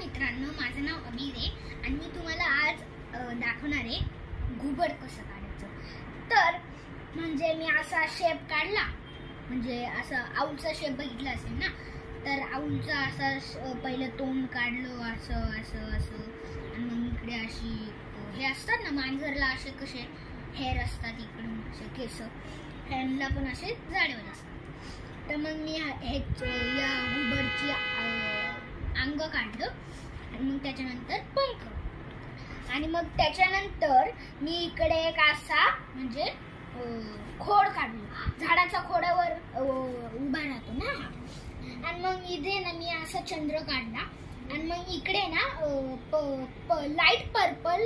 मित्रांनो, माझं नाव अबीर आहे आणि मी तुम्हाला आज दाखवणार आहे घुबड कसं काढायचं. तर म्हणजे मी असा शेप काढला, म्हणजे असा आऊलचा शेप बघितला असेल ना. तर आऊलचा असा पहिलं तोंड काढलं असं असं असं, आणि मग इकडे अशी हे असतात ना मांजरला असे कसे हेअर असतात इकडून असे केस, ह्यांना पण असे जाडेवाले असतात. तर मग मी हे या घुबडची अंग काढलं आणि मग त्याच्यानंतर पंख, आणि मग त्याच्यानंतर मी इकडे एक असा म्हणजे खोड काढलं, झाडाचा खोडावर उभा राहतो ना. आणि मग इथे ना मी असा चंद्र काढला, आणि मग इकडे ना लाईट पर्पल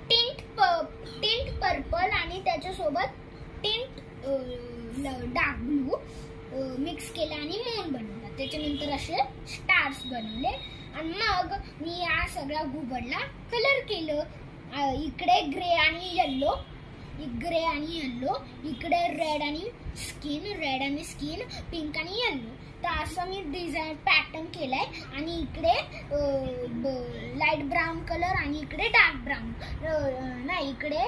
टिंट पर्पल आणि त्याच्यासोबत टिंट डार्क ब्लू मिक्स केला आणि मून बनवला. त्याच्यानंतर असे स्टार्स बनवले, आणि मग मी या सगळ्या घुबडला कलर केलं. इकडे ग्रे आणि येल्लो, इकडे रेड आणि स्किन, पिंक आणि येल्लो. तर असं मी डिझाईन पॅटर्न केलाय. आणि इकडे लाईट ब्राऊन कलर आणि इकडे डार्क ब्राऊन, नाही इकडे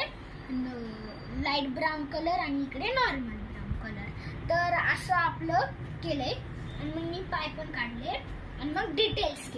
लाईट ब्राऊन कलर आणि इकडे नॉर्मल ब्राऊन कलर. तर असं आपलं केलंय. आणि मग मी पाय पण काढले आणि मग डिटेल्स केले.